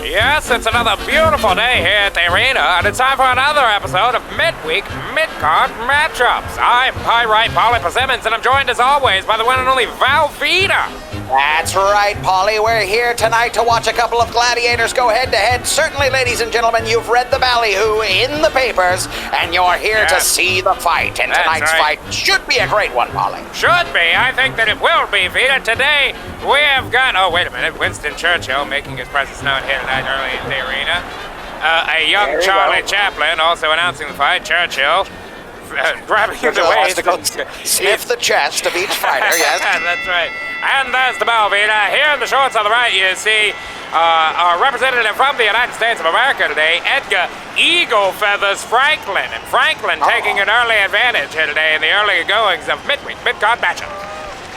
Yes, it's another beautiful day here at the arena, and it's time for another episode of Midweek Midcard Matchups. I'm Pyrite Polly Persimmons, and I'm joined as always by the one and only Valvita. That's right, Polly. We're here tonight to watch a couple of gladiators go head-to-head. Certainly, ladies and gentlemen, you've read the ballyhoo in the papers, and you're here to see the fight. And tonight's fight should be a great one, Polly. Should be. I think that it will be, Vita. Today, we have got... Oh, wait a minute. Winston Churchill making his presence known here tonight early in the arena. A young Charlie Chaplin also announcing the fight. Churchill grabbing his waist. Sniff the chest of each fighter, yes. That's right. And there's the bell, Vita. Here in the shorts on the right, you see our representative from the United States of America today, Edgar Eagle Feathers Franklin. And Franklin taking an early advantage here today in the early goings of Midweek Midcard matchup.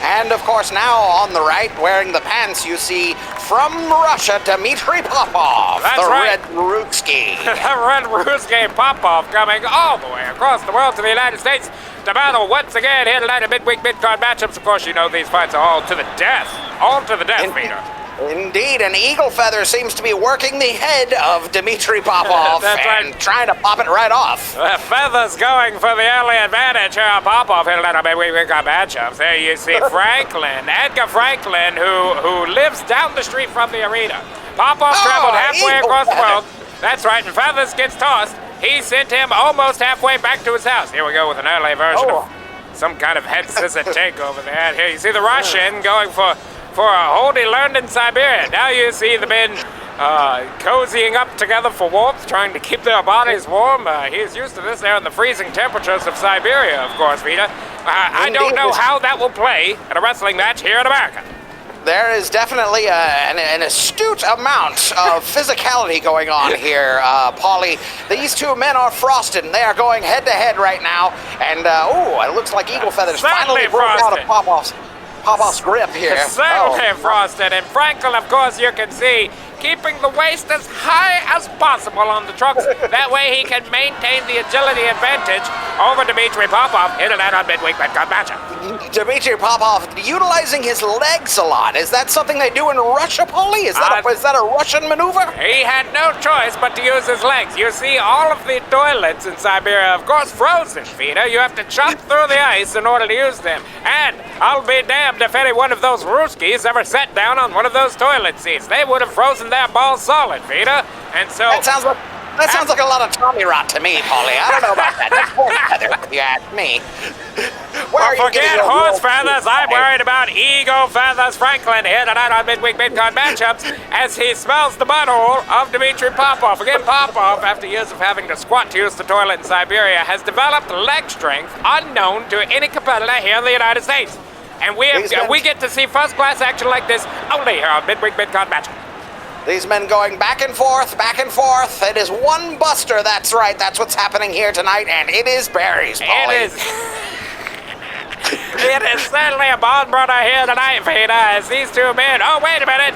And, of course, now on the right, wearing the pants, you see, from Russia, Dimitri Popov. That's right. Red Ruski. Red Ruski Popov coming all the way across the world to the United States to battle once again here tonight in Midweek Midcard matchups. Of course, you know these fights are all to the death. All to the death, Peter. Indeed, and Eagle Feather seems to be working the head of Dimitri Popov and trying to pop it right off. Feather's going for the early advantage here on Popov here tonight. I mean, we got matchups. There you see Franklin, Edgar Franklin, who lives down the street from the arena. Popov traveled halfway across the world. That's right, and Feathers gets tossed. He sent him almost halfway back to his house. Here we go with an early version of some kind of head scissor takeover there. Here you see the Russian going for a hold he learned in Siberia. Now you see the men cozying up together for warmth, trying to keep their bodies warm. He's used to this there in the freezing temperatures of Siberia, of course, Vita. I don't know how that will play in a wrestling match here in America. There is definitely an astute amount of physicality going on here, Polly. These two men are frosted, and they are going head-to-head right now. And, it looks like Eagle Feathers finally broke out of Popov's grip here. Certainly frosted. And Franklin, of course, you can see, keeping the waist as high as possible on the trucks. That way he can maintain the agility advantage over Dimitri Popov here tonight on Midweek Midcard matchup. Dimitri Popov utilizing his legs a lot. Is that something they do in Russia, Polly? Is that a Russian maneuver? He had no choice but to use his legs. You see, all of the toilets in Siberia, of course, frozen, Vita. You have to chop through the ice in order to use them. And I'll be damned if any one of those Ruskies ever sat down on one of those toilet seats. They would have frozen their balls solid, Vita. And so... That sounds like a lot of Tommy rot to me, Polly. I don't know about that. That's horse feather, if you ask me. Forget horse feathers. I'm worried about Eagle Feathers Franklin here tonight on Midweek Midcard matchups as he smells the butthole of Dimitri Popov. Again, Popov, after years of having to squat to use the toilet in Siberia, has developed leg strength unknown to any competitor here in the United States. And we get to see first-class action like this only here on Midweek Midcard matchup. These men going back and forth, back and forth. It is one buster, that's right. That's what's happening here tonight, and it is berries, Polly. It is. It is certainly a bond brother here tonight, Vita, as these two men... Oh, wait a minute.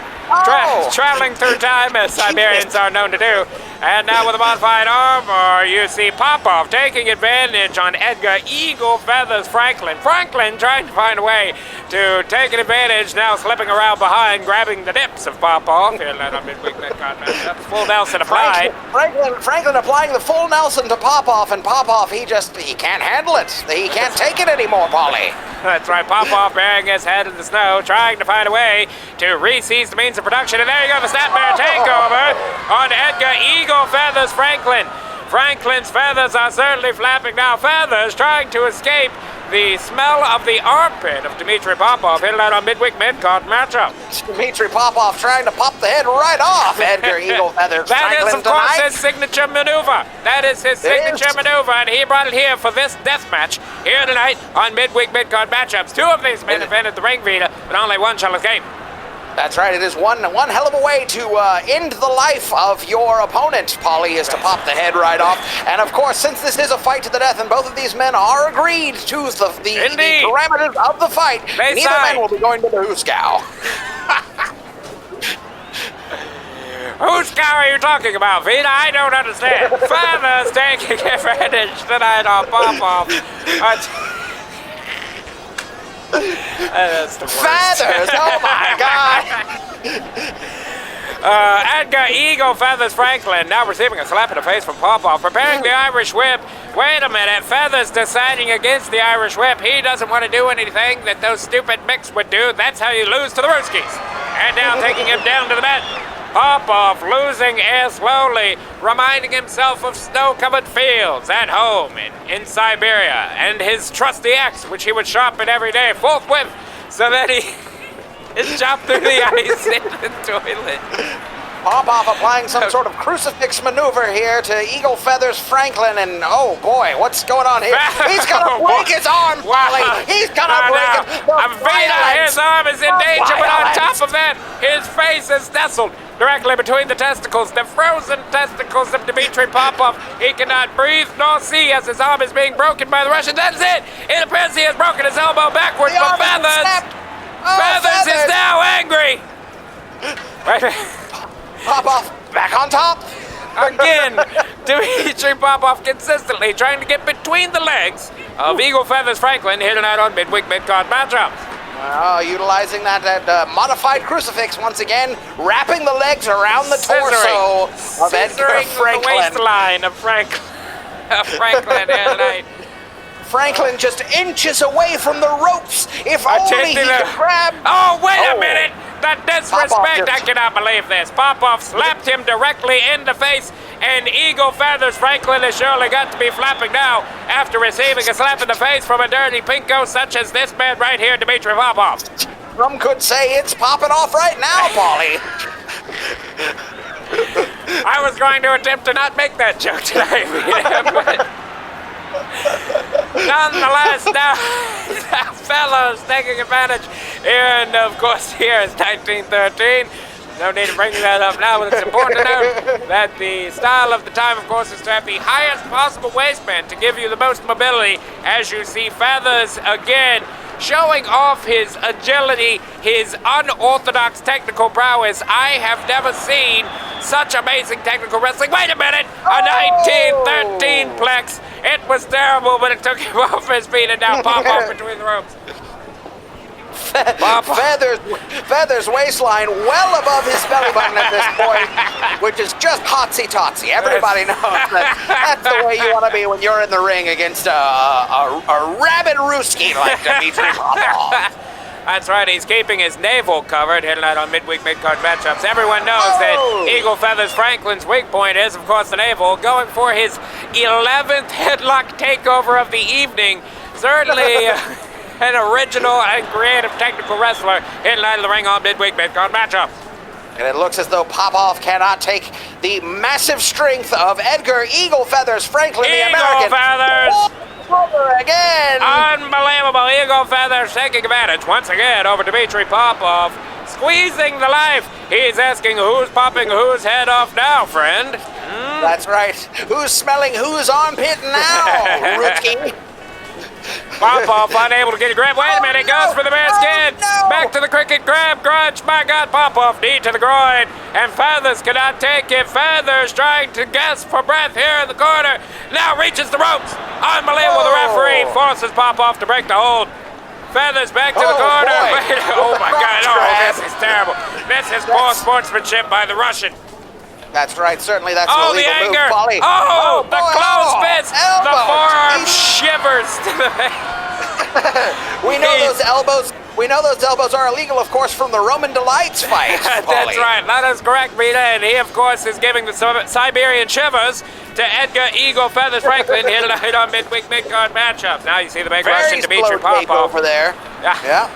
Traveling through time, as Siberians are known to do. And now with a modified armor, you see Popov taking advantage on Edgar Eagle Feathers Franklin. Franklin trying to find a way to take an advantage, now slipping around behind, grabbing the nips of Popov. Here, let on Midweek Midcard matchup. Full Nelson applied. Franklin applying the full Nelson to Popov, and Popov, he can't handle it. He can't take it anymore, Polly. That's right, Popov burying his head in the snow, trying to find a way to re-seize the means of production. And there you go, the Snapmare takeover on Edgar Eagle Feathers Franklin. Franklin's feathers are certainly flapping now. Feathers trying to escape the smell of the armpit of Dimitri Popov here tonight on Midweek Midcard matchup. Dimitri Popov trying to pop the head right off Edgar Eagle Feathers Franklin is, of course, his signature maneuver. That is his signature maneuver, and he brought it here for this death match here tonight on Midweek Midcard matchups. Two of these men have entered the ring, Vita, but only one shall escape. That's right. It is one hell of a way to end the life of your opponent, Polly, is to pop the head right off. And, of course, since this is a fight to the death and both of these men are agreed to the parameters of the fight, neither man will be going to the Huskow. Whose cow are you talking about, Vita? I don't understand. Feathers taking advantage tonight on Popov. That's the worst. Feathers! Oh my God! Edgar Eagle Feathers Franklin now receiving a slap in the face from Popov, preparing the Irish whip. Wait a minute, Feathers deciding against the Irish whip. He doesn't want to do anything that those stupid micks would do. That's how you lose to the Rooskies. And now taking him down to the mat. Popov losing air slowly, reminding himself of snow-covered fields at home in Siberia, and his trusty axe, which he would sharpen every day, forthwith, so that he is chopped through the ice in the toilet. Popov applying some sort of crucifix maneuver here to Eagle Feathers Franklin, and oh boy, what's going on here? He's gonna break his arm, Polly! He's gonna break it! His arm is in danger, but on top of that, his face is nestled directly between the testicles, the frozen testicles of Dimitri Popov. He cannot breathe nor see as his arm is being broken by the Russian. That's it! It appears he has broken his elbow backwards, but Feathers is now angry! Popov back on top! Again, Dimitri Popov consistently trying to get between the legs of Eagle Feathers Franklin here tonight on Midweek Midcard matchup. Utilizing that modified crucifix once again, wrapping the legs around the torso of Edgar Franklin. The waistline of Franklin here tonight. Franklin just inches away from the ropes. If only he could grab. Oh, wait a minute! The disrespect! I cannot believe this. Popov slapped him directly in the face, and Eagle Feathers Franklin has surely got to be flapping now after receiving a slap in the face from a dirty pinko such as this man right here, Dimitri Popov. Some could say it's popping off right now, Paulie. I was going to attempt to not make that joke tonight, but nonetheless, now fellows taking advantage. And of course, here is 1913. No need to bring that up now, but it's important to note that the style of the time, of course, is to have the highest possible waistband to give you the most mobility. As you see, Feathers again showing off his agility, his unorthodox technical prowess. I have never seen such amazing technical wrestling. Wait a minute! A 1913 plex. It was terrible, but it took him off his feet and now pop off between the ropes. Feathers waistline well above his belly button at this point, which is just hotsy-totsy. Everybody knows that's the way you want to be when you're in the ring against a rabid Ruski like Dimitri Popov. That's right, he's keeping his navel covered here tonight on Midweek Midcard matchups. Everyone knows that Eagle Feathers Franklin's weak point is, of course, the navel. Going for his 11th headlock takeover of the evening. Certainly an original and creative technical wrestler here tonight in the ring on Midweek Midcard matchup. And it looks as though Popov cannot take the massive strength of Edgar Eagle Feathers Franklin, the American. Eagle Feathers! Over again! Unbelievable. Eagle Feathers taking advantage once again over Dimitri Popov, squeezing the life. He's asking who's popping whose head off now, friend. That's right. Who's smelling whose armpit now, rookie? Popov unable to get a grab. Wait a minute, goes for the bare skin. Back to the cricket grab, grudge. My God, Popov, knee to the groin. And Feathers cannot take it. Feathers trying to gasp for breath here in the corner. Now reaches the ropes. Unbelievable. The referee forces Popov to break the hold. Feathers back to the corner. Oh my God, this is terrible. This is poor sportsmanship by the Russian. That's right, certainly that's an illegal move, Polly. The closed fist! The forearm shivers to the face. We know those elbows are illegal, of course, from the Roman Delights fight, That's right, that is correct, Rita. And he, of course, is giving the Siberian shivers to Edgar Eagle Feathers Franklin here tonight on Midweek Midcard matchup. Now you see the big Russian Dimitri Popov over there. Yeah.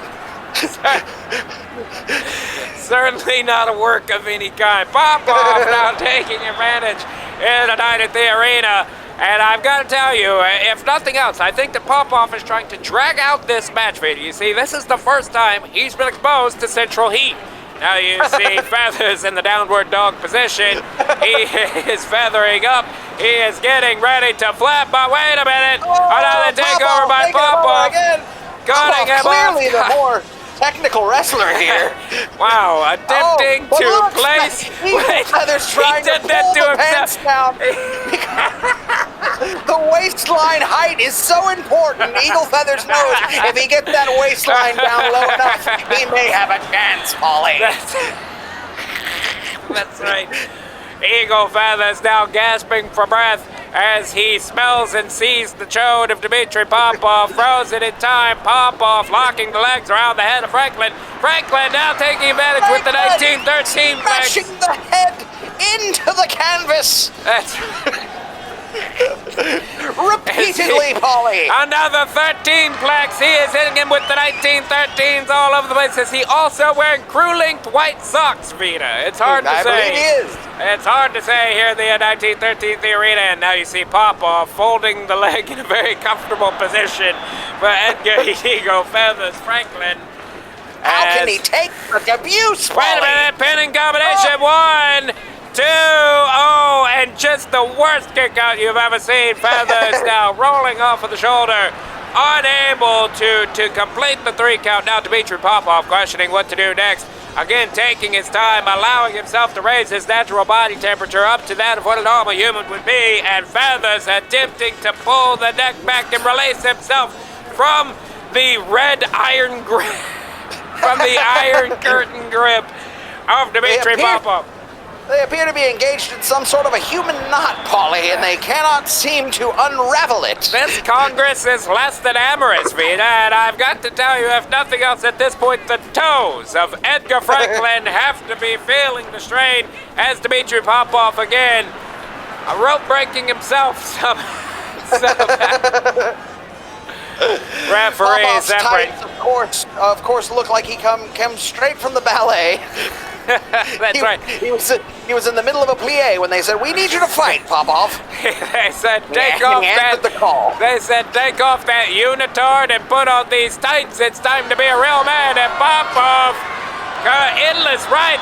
Certainly not a work of any kind. Popov now taking advantage in tonight at the arena. And I've got to tell you, if nothing else, I think that Popov is trying to drag out this match video. You see, this is the first time he's been exposed to central heat. Now you see Feathers in the downward dog position. He is feathering up. He is getting ready to flap, but wait a minute. Another takeover by Popov. Cutting him off. Clearly the more technical wrestler here. Wow, attempting to place. Feathers trying to pull the pants down. the waistline height is so important. Eagle Feathers knows if he gets that waistline down low enough, he may have a chance, Polly. That's right. Eagle Feathers now gasping for breath as he smells and sees the chode of Dimitri Popov, frozen in time. Popov locking the legs around the head of Franklin. Franklin now taking advantage with the 1913 legs. Smashing the head into the canvas. That's repeatedly, Polly. Another 13 plex. He is hitting him with the 1913s all over the place. Is he also wearing crew-linked white socks, Vita? It's hard to say. I believe he is. It's hard to say here in the 1913th arena, and now you see Popov folding the leg in a very comfortable position for Edgar Eagle Feathers Franklin. How can he take such abuse, Polly? Wait a minute, pinning combination. 1, 2, oh, and just the worst kick out you've ever seen. Feathers now rolling off of the shoulder, unable to complete the 3 count. Now Dimitri Popov questioning what to do next. Again, taking his time, allowing himself to raise his natural body temperature up to that of what a normal human would be, and Feathers attempting to pull the neck back and release himself from the red iron grip, from the iron curtain grip of Dimitri Popov. They appear to be engaged in some sort of a human knot, Polly, and they cannot seem to unravel it. This Congress is less than amorous, Vita, and I've got to tell you, if nothing else at this point, the toes of Edgar Franklin have to be feeling the strain as Dimitri Popov again, rope breaking himself somehow. Referee Popov's separate. tights, of course, look like he comes straight from the ballet. That's right. He was in the middle of a plie when they said, "We need you to fight, Popov." They said, "Take he off answered that." the call. They said, "Take off that unitard and put on these tights. It's time to be a real man." And Popov, endless right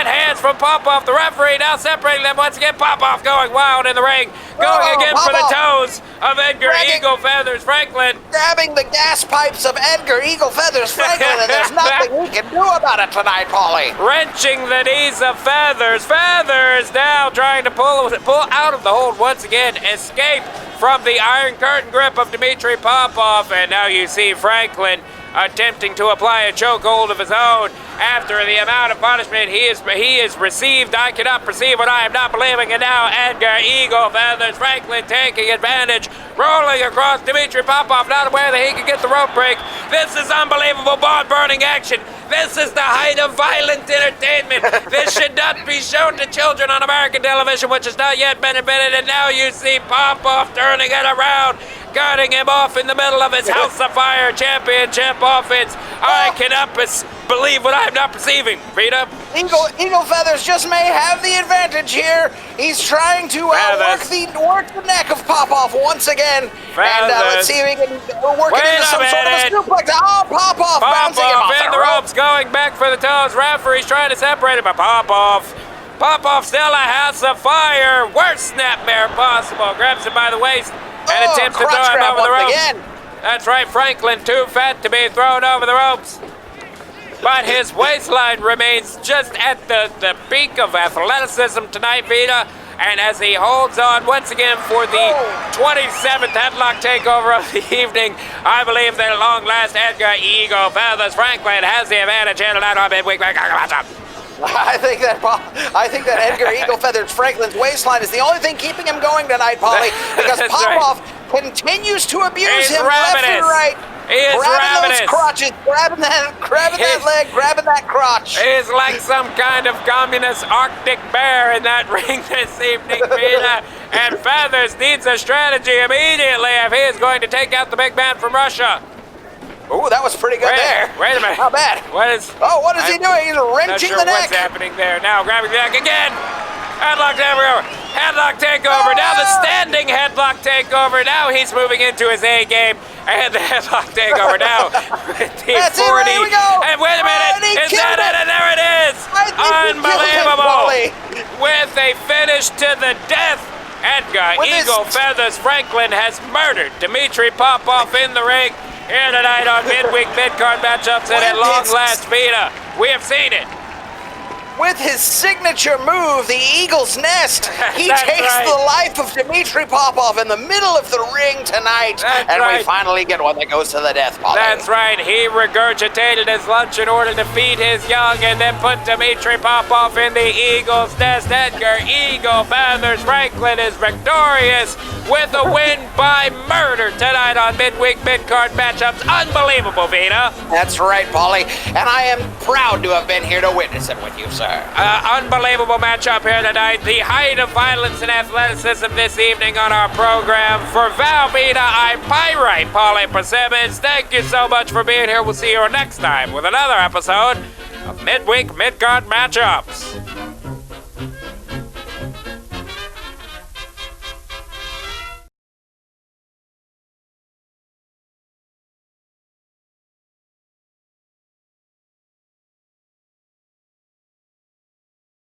hands from Popov. The referee now separating them once again. Popov going wild in the ring, going again for the toes of Edgar Eagle Feathers Franklin. Grabbing the gas pipes of Edgar Eagle Feathers Franklin, and there's nothing we can do about it tonight, Polly. Wrenching the knees of Feathers. Feathers now trying to pull out of the hold once again. Escape from the iron curtain grip of Dimitri Popov. And now you see Franklin attempting to apply a chokehold of his own after the amount of punishment he has received. I cannot perceive what I am not believing. And now Edgar Eagle Feathers Franklin taking advantage, rolling across Dimitri Popov, not aware that he could get the rope break. This is unbelievable bone-burning action. This is the height of violent entertainment. This should not be shown to children on American television, which has not yet been invented. And now you see Popov turning it around, guarding him off in the middle of his House of Fire championship offense. I cannot believe what I'm not perceiving. Rita? Eagle Feathers just may have the advantage here. He's trying to work the neck of Popov once again. And let's see if he can work it into some sort of a suplex. Oh, Popov bouncing him off in the ropes, going back for the toes. Referee's trying to separate him, but Popov still a House of Fire. Worst snapmare possible. Grabs him by the waist and attempts to throw him over the ropes. Again. That's right, Franklin, too fat to be thrown over the ropes. But his waistline remains just at the peak of athleticism tonight, Vita. And as he holds on once again for the 27th headlock takeover of the evening, I believe that at long last Edgar Eagle Feathers Franklin has the advantage here tonight on Midweek Midcard. I think that Edgar Eagle Feathers Franklin's waistline is the only thing keeping him going tonight, Polly, because Popov continues to abuse him left and right. He is grabbing ravenous. Those crotches, grabbing that leg, grabbing that crotch. He's like some kind of communist Arctic bear in that ring this evening, Vita. And Feathers needs a strategy immediately if he is going to take out the big man from Russia. Ooh, that was pretty good there. Wait a minute. Not bad. What is he doing? He's wrenching the neck. What's happening there? Now grabbing the neck again. Headlock takeover. Headlock takeover. Now the standing headlock takeover. Now he's moving into his A game. And the headlock takeover now. That's 40. It, here we go. And wait a minute. Is that it? And there it is. Unbelievable. With a finish to the death. Edgar Eagle Feathers Franklin has murdered Dimitri Popov in the ring. Here tonight on Midweek Midcard matchups, and at long last, Vita, we have seen it. with his signature move, the Eagle's Nest. He That's takes right. the life of Dimitri Popov in the middle of the ring tonight. That's and right. we finally get one that goes to the death, Polly. That's right, he regurgitated his lunch in order to feed his young and then put Dimitri Popov in the Eagle's Nest. Edgar Eagle Feathers Franklin is victorious with a win by murder tonight on Midweek Midcard Matchups. Unbelievable, Vita. That's right, Polly. And I am proud to have been here to witness it with you, sir. Unbelievable matchup here tonight. The height of violence and athleticism this evening on our program. For Val Vita, I'm Pyrite Polly Persimmons. Thank you so much for being here. We'll see you next time with another episode of Midweek Midcard Matchups.